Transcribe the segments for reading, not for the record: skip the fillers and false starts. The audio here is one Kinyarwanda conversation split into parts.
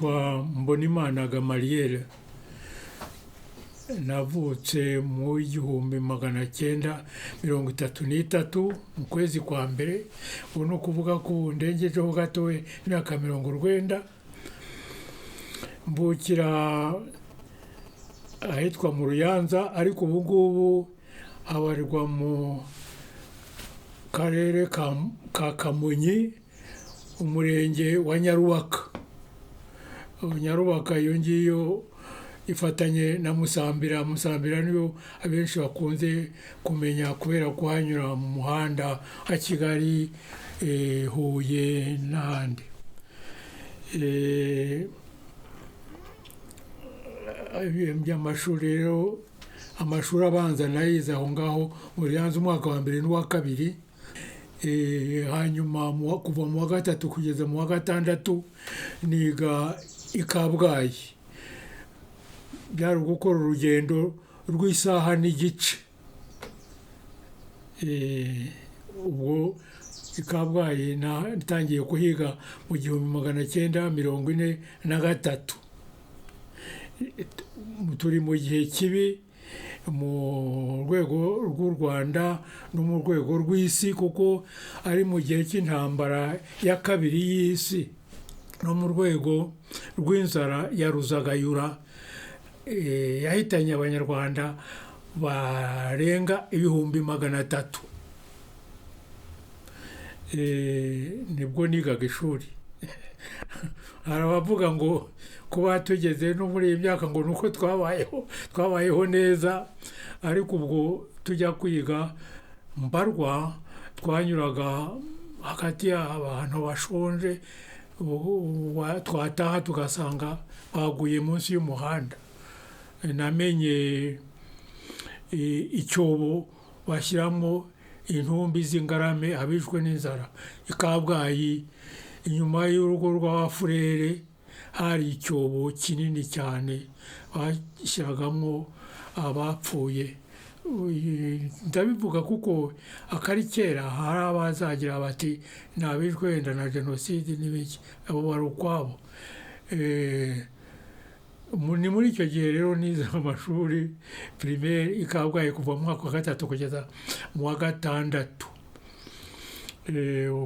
nitwa Mbonimana Gamaliel, navutse mu 1933 mu kwezi kwa mbere. Ubu ni ukuvuga ko ndengejeho gato imyaka 90. Mbukira ahitwa mu Ruyanza, ariko ubu ngubu habarirwa mu karere ka Kamonyi, umurenge wa Nyarubaka. Nyarubaka iyo ngiyo ifatanye na Musambira. Musambira niyo abenshi bakunze kumenya kubera kuhanyura mu muhanda wa Kigali, Huye n'ahandi. By'amashuri rero, amashuri abanza nayize aho ngaho mu Ruyanza umwaka wa mbere n'uwa kabiri. Hanyuma kuva mu wa gatatu kugeza mu wa gatandatu niga i Kabgayi. Byari gukora urugendo rw'isaha n'igice. Ubwo i Kabgayi natangiye kuhiga mu 1943. Turi mu gihe kibi mu rwego rw'u Rwanda no mu rwego rw'isi, kuko ari mu gihe cy'intambara ya kabiri y'isi, no mu rwego rw'inzara ya Ruzagayura yahitanye Abanyarwanda barenga 300,000. Nibwo nigaga ishuri. Hari abavuga ngo kuba tugeze no muri iyi myaka ngo nuko twabayeho neza, ariko ubwo tujya kwiga Mbarwa twanyuraga hagati y'abantu bashonje, twataha tugasanga baguye munsi y'umuhanda. Namenye icyobo bashyiramo intumbi z'ingarame abishwe n'inzara i Kabgayi. Inyuma y'urugo rw'Abafurere hari icyobo kinini cyane bashyiragamo abapfuye. Ndabivuga kuko akari kera hari abazagira bati nabishwe wenda na jenoside n'ibiki, abo bari ukwabo. Ni muri icyo gihe rero nize amashuri primaire i Kabgayi kuva mu mwaka wa gatatu kugeza mu wa gatandatu.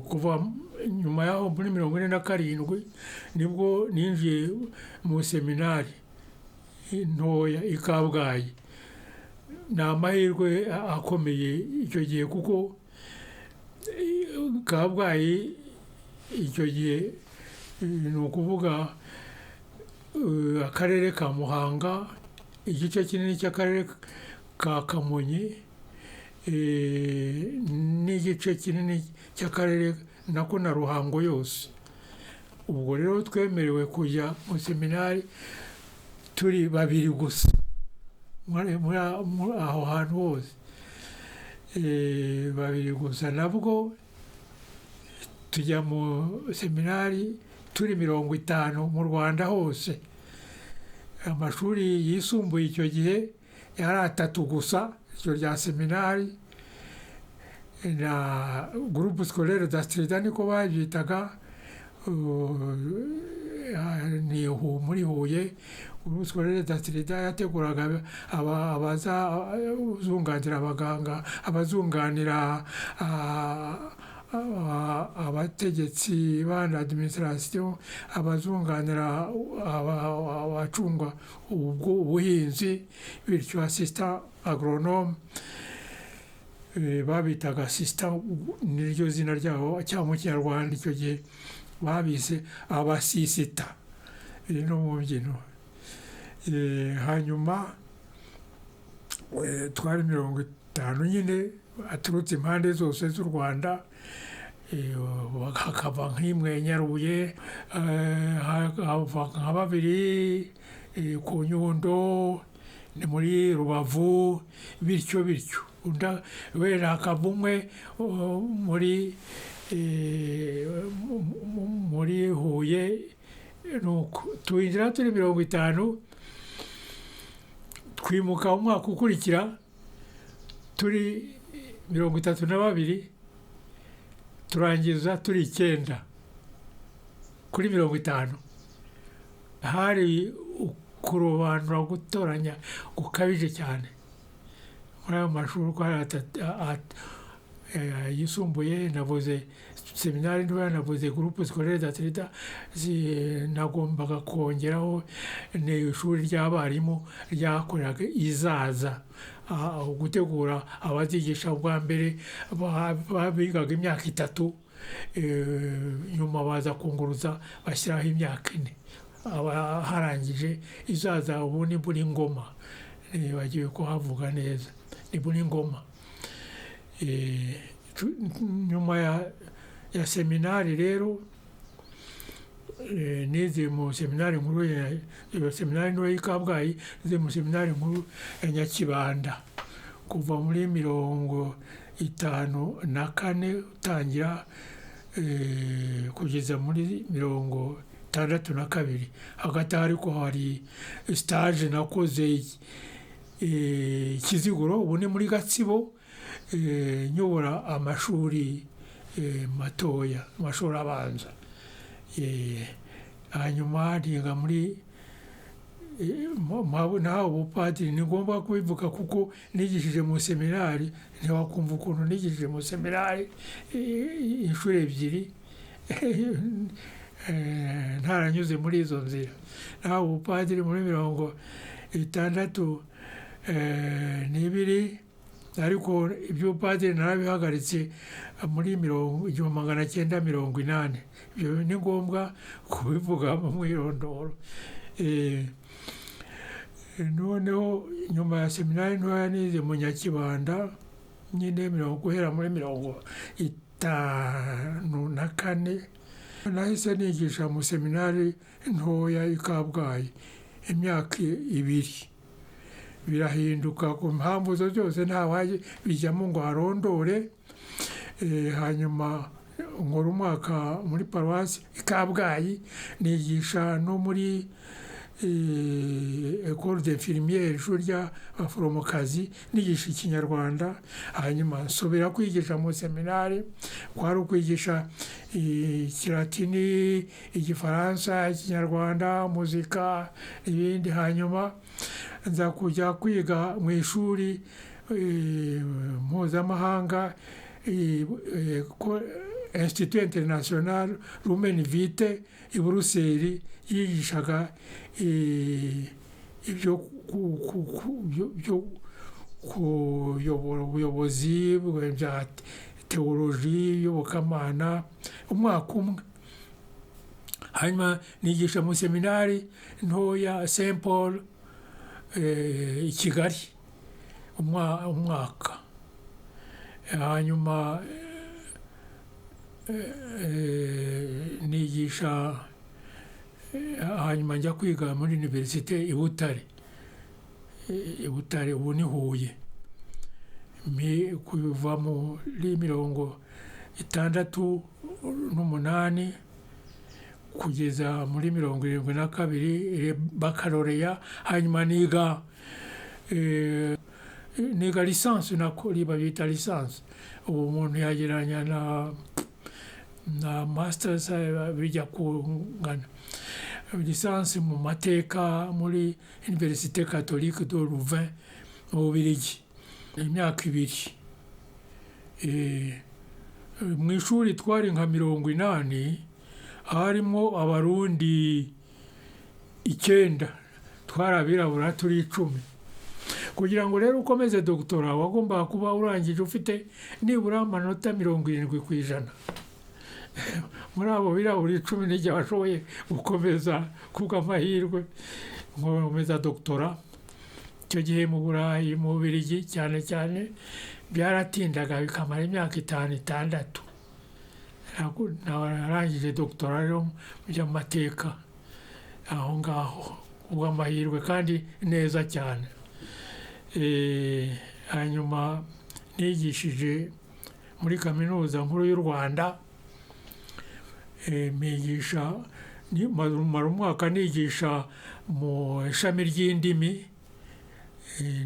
Kuva nyuma yaho muri 1947 nibwo ninjiye mu seminari ntoya i Kabgayi. Ni amahirwe akomeye icyo gihe, kuko Kabgayi icyo gihe ni ukuvuga akarere ka Muhanga, igice kinini cy'akarere ka Kamonyi, n'igice kinini cy'akarere nako na Ruhango yose. Ubwo rero twemerewe kujya mu seminari turi babiri gusa muri aho hantu hose. Babiri gusa. Nabwo tujya mu seminari turi 50 mu Rwanda hose. Amashuri yisumbuye icyo gihe yari 3 gusa, icyo rya seminari na groupe scolaire d'Astrida niko babyitaga. Ni muri Huye. Groupe scolaire d'Astrida yateguraga abazunganira abaganga, abazunganira abategetsi bana administration, abazunganira abacunga ubuhinzi, bityo assistant agronome. Babitaga assistant, niryo zina ryabo cyangwa mu Kinyarwanda icyo gihe babise abasisita no mu mbyino. Hanyuma twari 50 nyine aturutse impande zose z'u Rwanda. Hakava nk'imwe Nyarubuye, hava nka babiri ku Nyundo, ni muri Rubavu, bityo wenda hakava umwe muri Huye. Nuko twinjira turi 50, twimuka umwaka ukurikira turi 32, turangiza turi 9 kuri 50. hari kurobanura gutoranya gukabije cyane muri ayo mashuri uko ari yisumbuye. navuze seminari ntoya, navuze groupe scolaire d'athlètes, nagombaga kongeraho ishuri ry'abarimu ryakoreraga izaza gutegura abazigisha bwa mbere bigaga imyaka 3, nyuma baza kunguruza bashyiraho imyaka 4, abaharangije izaza ubu ni buri ngoma, bagiye kuhavuga neza, ni buri ngoma. Nyuma ya seminari rero nize mu seminari nkuru ya seminari ntoya y'i Kabgayi, nize mu seminari nkuru ya Nyakibanda kuva muri 54 utangira kugeza muri 62. hagati ariko hari stage nakoze Kiziguro, ubu ni muri Gatsibo, nyobora amashuri matoya, amashuri abanza. hanyuma niga muri nawe ubupadiri ni ngombwa kubivuga kuko nigishije mu seminari, ntiwakumva ukuntu nigishije mu seminari inshuro 2 ntaranyuze muri izo nzira. nawe ubupadiri muri 62, ariko iby'ubupadiri narabihagaritse muri 1980. ibyo ni ngombwa kubivuga mu mwirondoro. noneho nyuma ya seminari ntoya nize mu Nyakibanda nyine guhera muri 54, nahise nigisha mu seminari ntoya i Kabgayi imyaka 2. birahinduka ku mpamvu zose ntawaje bijyamo ngo arondore. hanyuma nkora umwaka muri paruwasi i Kabgayi, nigisha no muri école d'infirmière, ishuri ry'abaforomokazi, nigisha Ikinyarwanda. hanyuma nsubira kwigisha mu seminari, kwari ukwigisha Ikilatini, Igifaransa, Ikinyarwanda, muzika n'ibindi. hanyuma nza kujya kwiga mu ishuri mpuzamahanga, Institut International Lumen Vitae i Buruseli, yigishaga ibyo kuyobora ubuyobozi bwa teoloji y'ubukamana, umwaka umwe. hanyuma nigisha mu seminari ntoya Saint Paul i Kigali umwaka. hanyuma nigisha, hanyuma njya kwiga muri universite i Butare. ubu ni Huye. kuva muri 68 kugeza muri 72 baccalauréat. hanyuma niga lisansi, nakora bita lisansi. ubu umuntu yageranya na masters bijya kungana. lisansi mu mateka muri Université Catholique de Louvain mu Bubiligi, imyaka 2. mu ishuri twari nka 80, harimo abarundi 9, twari abirabura turi 10. kugira ngo rero ukomeze doctorat wagombaga kuba urangije ufite nibura amanota 70%. muri abo birabura 10 n'igihe bashoboye gukomeza kubw'amahirwe nkomeza doctorat. icyo gihe mu Burayi, mu Bubiligi cyane cyane, byaratindaga bikamara imyaka 5-6. narangije doctorat rero mu by'amateka aho ngaho ubw'amahirwe kandi neza cyane. hanyuma nigishije muri kaminuza nkuru y'u Rwanda, nigisha mara umwaka nigisha mu ishami ry'indimi,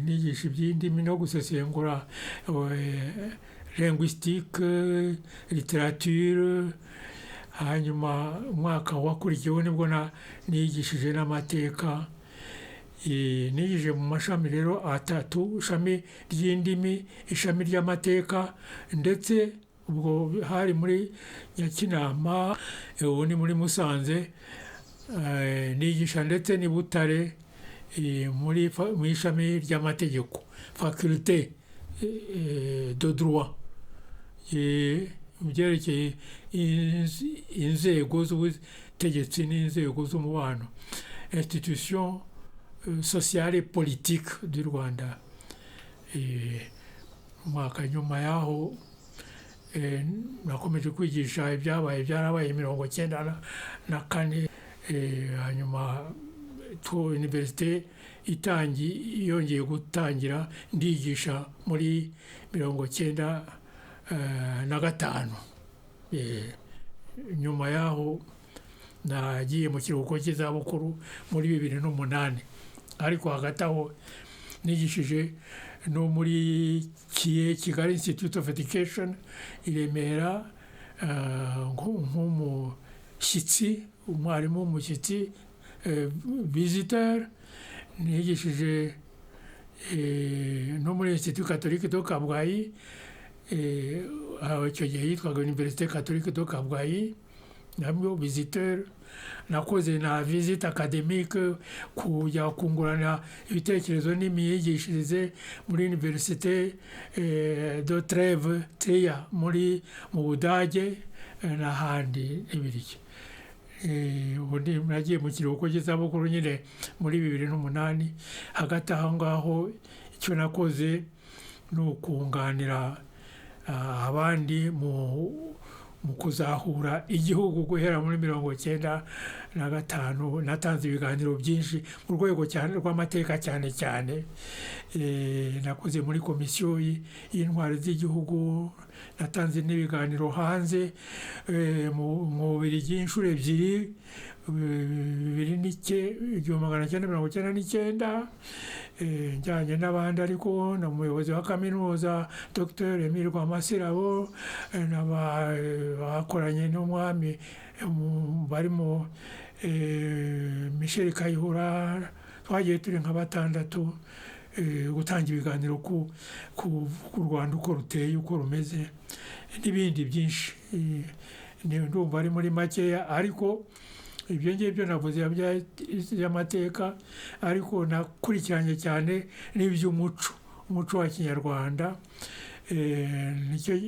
nigisha iby'indimi no gusesengura linguistique, littérature. hanyuma umwaka wakurikiyeho nibwo nigishije n'amateka. Nigije mu mashami rero atatu: ishami ry'indimi, ishami ry'amateka, ndetse ubwo hari muri Nyakinama, ubu ni muri Musanze. Nigisha ndetse ni Butare mu ishami ry'amategeko, faculté de droit, byerekeye inzego z'ubutegetsi n'inzego z'umubano, institution sociale et politique du Rwanda. Umwaka nyuma yaho nakomeje kwigisha byarabaye 1994. Hanyuma université yongeye gutangira ndigisha muri 1995. Nyuma yaho nagiye mu kiruhuko cy'izabukuru muri 2008, ariko hagati aho nigishije no muri Kigali Institute of Education i Remera, nk'umushyitsi, umwarimu w'umushyitsi, visiteur. Nigishije no muri Institut Catholique de Kabgayi, icyo gihe yitwaga Université Catholique de Kabgayi, nabwo visiteur. Nakoze na visite académique, kujya kungurana ibitekerezo n'imyigishirize muri Université de Trèves mu Budage n'ahandi n'ibiriki. Ubundi nagiye mu kiruhuko cy'izabukuru nyine muri 2008. Hagati aho ngaho icyo nakoze ni ukunganira abandi mu kuzahura igihugu guhera muri 1995. Natanze ibiganiro byinshi mu rwego rw'amateka cyane cyane. Nakoze muri komisiyo y'intwari z'igihugu, natanze n'ibiganiro hanze mu Bubiligi inshuro ebyiri, 1999, njyanye n'abandi, ariko na umuyobozi wa kaminuza Dr Emile Rwamasirabo, bakoranye n'umwami barimo Michel Kayihura. Twagiye turi nka 6 gutanga ibiganiro ku Rwanda, uko ruteye, uko rumeze, n'ibindi byinshi. Ndumva ari muri makeya, ariko ibyo ngibyo navuze by'amateka, ariko nakurikiranye cyane n'iby'umuco, umuco wa Kinyarwanda. Nicyo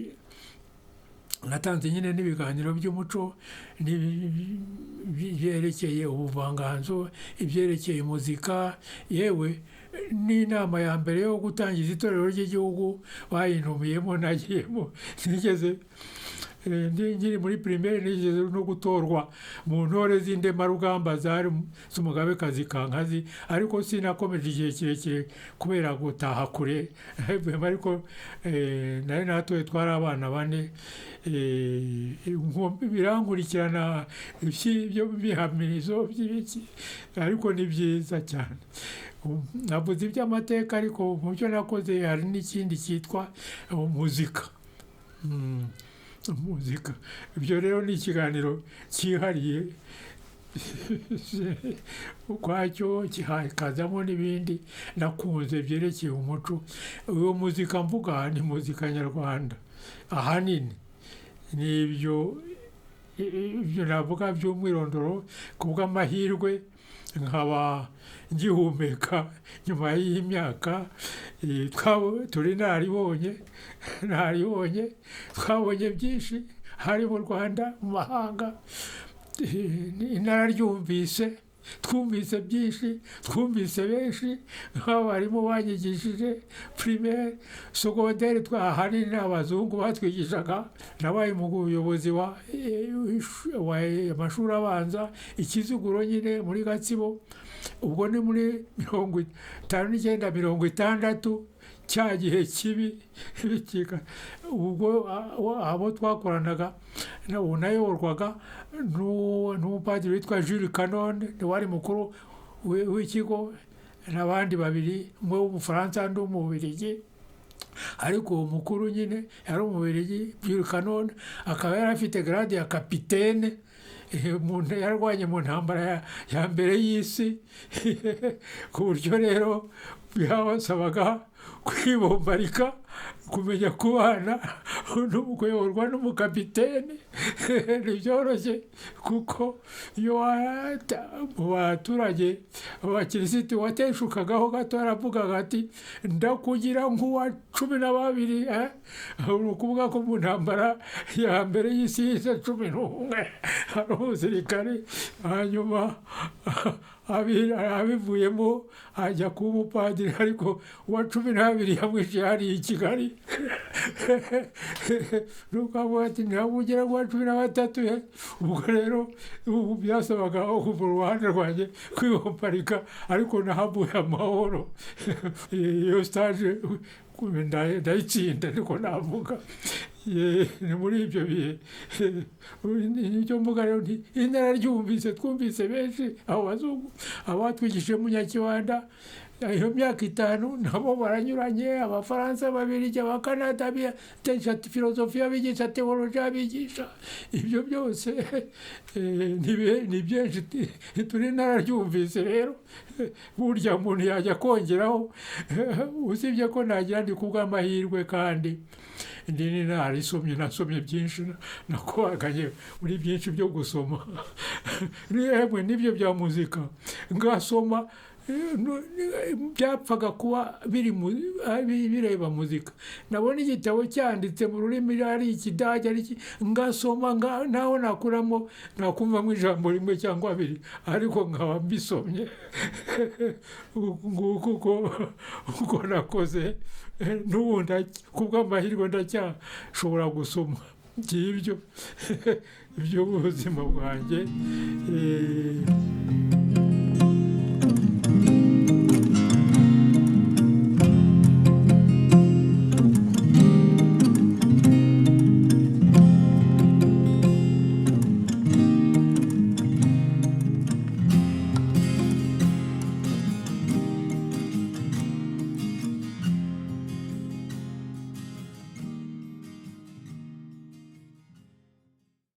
natanze nyine n'ibiganiro by'umuco, ibyerekeye ubuvanganzo, ibyerekeye muzika, yewe n'inama ya mbere yo gutangiza itorero ry'igihugu bayintumiyemo, nagiyemo. Nigeze nkiri muri primaire, nigeze no gutorwa mu ntore z'indemarugamba z'umugabekazi Kankazi, ariko sinakomeje igihe kirekire kubera gutaha kure. Ariko nari natoye, twari abana 4. Birankurikirana ibyo bihamirizo by'ibiki, ariko ni byiza cyane. Navuze iby'amateka, ariko mu byo nakoze hari n'ikindi cyitwa muzika. Muzika, ibyo rero ni ikiganiro cyihariye ukwacyo, kikazamo n'ibindi nakunze byerekeye umuco. Uwo muzika mvuga ni muzika nyarwanda, ahanini ni ibyo navuga by'umwirondoro. Ku bw'amahirwe nkaba ngihumeka nyuma y'imyaka, turi naribonye, twabonye byinshi, hari mu Rwanda, mu mahanga. Nararyumvise, twumvise byinshi, twumvise benshi, nk'abarimu banyigishije primaire, secondaire, ahanini n'abazungu batwigishaga. Nabaye mu buyobozi amashuri abanza Ikiziguro nyine muri Gatsibo. Ubwo ni muri 59, 60, cya gihe kibi. Ubwo abo twakoranaga unayoborwaga n'umupadiri witwa Jules Canone, wari mukuru w'ikigo, n'abandi 2, umwe w'Umufaransa n'undi w'Umubiligi. ariko uwo mukuru nyine yari Umubiligi Buchanan, akaba yari afite grade ya kapitene. Yarwanye mu ntambara ya mbere y'isi ku buryo rero byabasabaga kwibombarika, kumenya kubana kuyoborwa n'umukapitene ntibyoroshye, kuko iyo mu baturage abakirisitu wateshukagaho gato aravugaga ati ndakugira nk'uwa 12. ni ukuvuga ko mu ntambara ya mbere y'isi y'isi 11 hari umusirikare, hanyuma abivuyemo ajya kuba umupadiri, ariko uwa 12 yamwishe hariya i Kigali. nukavuga ati ntabwo ugera ku wa 13. ubwo rero byasabaga ku ruhande rwanjye kwibombarika, ariko nahabuye amahoro. iyo stage ndayitsinda niko navuga. ni muri ibyo bihe nicyo mvuga rero nti inararyumvise, twumvise benshi abo bazungu abatwigishije mu Nyakibanda iyo myaka 5 nabo baranyuranye, Abafaransa, Ababiligi, Abakanada bigisha filozofiya, bigisha teolojiya, bigisha ibyo byose ni byinshi turi nararyumvise. rero burya umuntu yajya kongeraho, usibye ko nagira ndi kubw'amahirwe kandi ndi narisomye, nasomye byinshi, nakubaganye muri byinshi byo gusoma. Yemwe n'ibyo bya muzika ngasoma, byapfaga kuba bireba muzika. nabona igitabo cyanditse mu rurimi ari Ikidage, ngasoma naho nakumvamo ijambo rimwe cyangwa abiri, ariko nkaba mbisomye. uko nakoze n'ubundi kubw'amahirwe ndacyashobora gusoma by'ibyo by'ubuzima bwanjye.